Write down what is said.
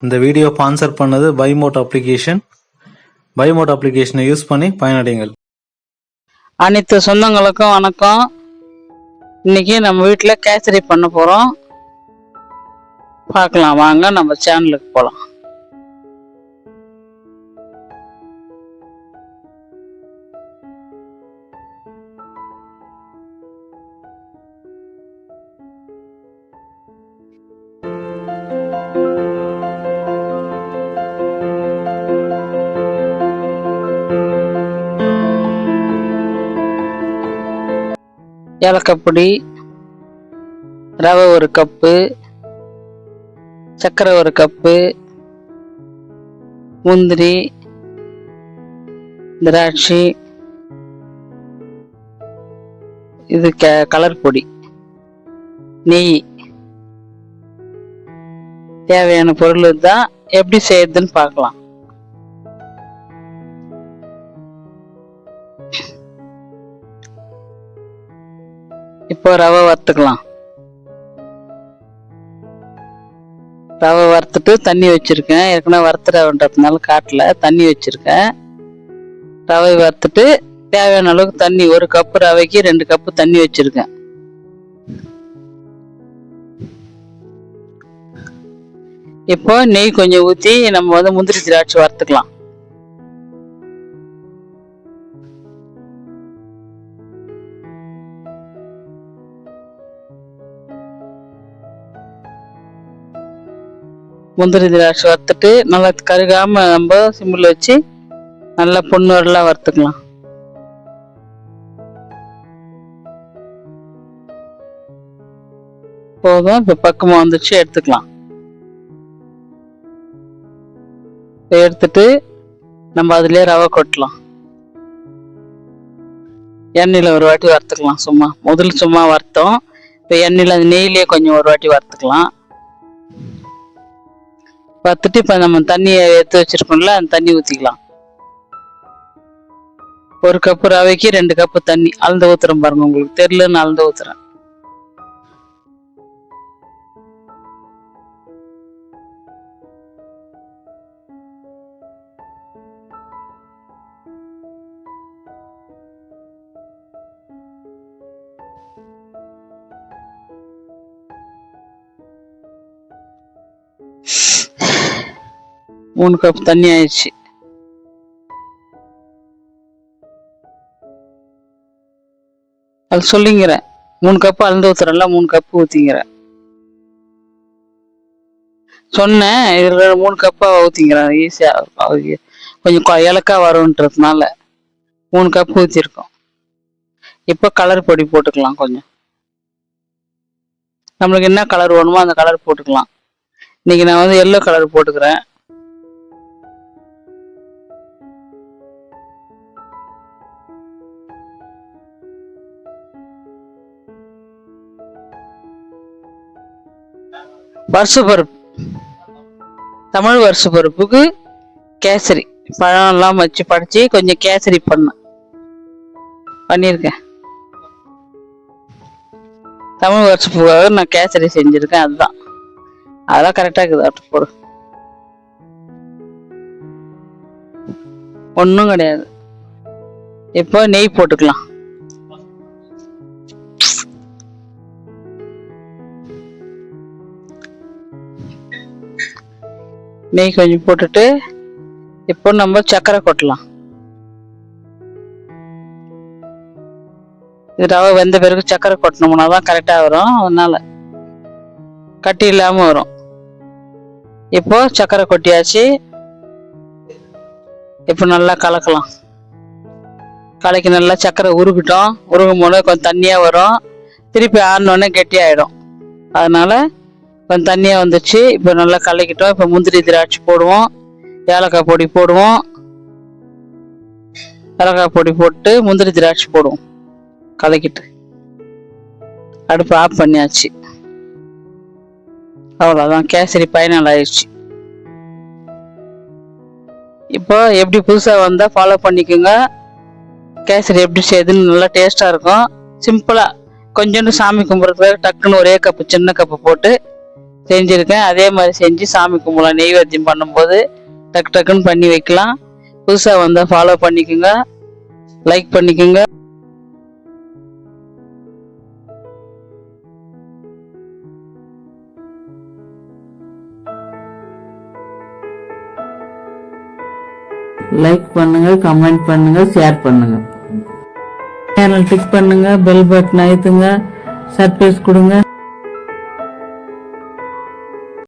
இந்த video sponsor பண்ணது பைமோட் application. பைமோட் அப்ளிகேஷனை யூஸ் பண்ணி பயனடைங்கள். அனைத்து சொந்தங்களுக்கும் வணக்கம். இன்னைக்கு நம்ம வீட்டில் கேசரி பண்ண போகிறோம். பார்க்கலாம் வாங்க, நம்ம சேனலுக்கு போகலாம். ஏலக்காய் பொடி, ரவை ஒரு கப்பு, சர்க்கரை ஒரு கப்பு, முந்திரி, திராட்சை, இது கலர் பொடி, நெய், தேவையான பொருள் தான். எப்படி செய்யறதுன்னு பார்க்கலாம். இப்போ ரவை வறுத்துக்கலாம். ரவை வறுத்துட்டு தண்ணி வச்சிருக்கேன். ஏற்கனவே வறுத்து ரவைன்றதுனால காட்டில் தண்ணி வச்சிருக்கேன். ரவை வறுத்துட்டு தேவையான அளவுக்கு தண்ணி, ஒரு கப்பு ரவைக்கு 2 கப்பு தண்ணி வச்சிருக்கேன். இப்போ நெய் கொஞ்சம் ஊற்றி நம்ம முந்திரி திராட்சை வறுத்துக்கலாம். முந்திரி திராட்சை வறுத்துட்டு நல்லா கருகாம நம்ம சிம்மில் வச்சு நல்லா பொண்ணு வரலாம் வறுத்துக்கலாம். போதும். இப்போ பக்குவம் வந்துச்சு, எடுத்துக்கலாம். எடுத்துட்டு நம்ம அதுலயே ரவை கொட்டலாம். எண்ணெயில் ஒரு வாட்டி வறுத்துக்கலாம். முதல்ல சும்மா வறுத்தோம். இப்போ எண்ணெயில் அது நெய்லேயே கொஞ்சம் ஒரு வாட்டி வறுத்துக்கலாம். வறுத்துட்டு இப்போ நம்ம தண்ணியை எடுத்து வச்சிருக்கோம்ல, அந்த தண்ணி ஊற்றிக்கலாம். ஒரு கப்பு ரவைக்கு 2 கப்பு தண்ணி அளந்து ஊத்துறேன் பாருங்க. உங்களுக்கு தெரியலன்னு அளந்து ஊத்துறேன். மூணு கப் தண்ணி ஆயிடுச்சு. அது சொல்லிங்கிறேன். 3 கப்பு அளந்து ஊத்துறேன்ல, 3 கப்பு ஊத்திங்கிறேன் சொன்னேன். இதுல 3 கப்பா ஊத்திங்கிறேன். ஈஸியா கொஞ்சம் இலக்கா வரும்ன்றதுனால 3 கப்பு ஊத்திருக்கோம். இப்போ கலர் பொடி போட்டுக்கலாம். கொஞ்சம் நம்மளுக்கு என்ன கலர் வேணுமோ அந்த கலர் போட்டுக்கலாம். இன்னைக்கு நான் எல்லோ கலர் போட்டுக்கிறேன். வருஷப்பருப்பு, தமிழ் வருஷப்பருப்புக்கு கேசரி பழம் எல்லாம் வச்சு படிச்சு கொஞ்சம் கேசரி பண்ணியிருக்கேன். தமிழ் வருஷப்புக்காக நான் கேசரி செஞ்சிருக்கேன். அதெல்லாம் கரெக்டா இருக்குது. அப்படி போடு, ஒன்றும் கிடையாது. இப்போ நெய் போட்டுக்கலாம். நெய் கொஞ்சம் போட்டுட்டு இப்போ நம்ம சர்க்கரை கொட்டலாம். இது ரவை வெந்த பிறகு சர்க்கரை கொட்டணும்னா தான் கரெக்டாக வரும். அதனால கட்டி இல்லாமல் வரும். இப்போ சர்க்கரை கொட்டியாச்சு. இப்போ நல்லா கலக்கலாம். கலக்கி நல்லா சர்க்கரை உருகட்டும். உருகும் போது கொஞ்சம் தண்ணியாக வரும். திருப்பி ஆறினோடனே கெட்டியாயிடும். அதனால கொஞ்சம் தண்ணியாக வந்துச்சு. இப்போ நல்லா கலக்கிட்டோம். இப்போ முந்திரி திராட்சை போடுவோம், ஏலக்காய் பொடி போடுவோம். ஏலக்காய் பொடி போட்டு முந்திரி திராட்சை போடுவோம். கலக்கிட்டு அடுப்பு ஆஃப் பண்ணியாச்சு. அவ்வளோதான், கேசரி ஃபைனல் ஆயிடுச்சு. இப்போ எப்படி புதுசாக வந்தால் ஃபாலோ பண்ணிக்கோங்க. கேசரி எப்படி செய்யுதுன்னு நல்லா டேஸ்ட்டாக இருக்கும். சிம்பிளாக கொஞ்சோண்டு சாமி கும்பிட்றதுக்காக டக்குன்னு ஒரே கப்பு சின்ன கப்பு போட்டு செஞ்சுருக்கேன். அதே மாதிரி செஞ்சு சாமி கும்பலாம். நெய்வேத்தியம் பண்ணும்போது டக்கு டக்குன்னு பண்ணி வைக்கலாம். புதுசாக வந்தால் ஃபாலோ பண்ணிக்கோங்க, லைக் பண்ணிக்கோங்க. லைக் பண்ணுங்க, கமெண்ட் பண்ணுங்க, ஷேர் பண்ணுங்க. சேனல் கிளிக் பண்ணுங்க, பெல் பட்டன் அழுத்துங்க, சர்ப்ரைஸ் கொடுங்க.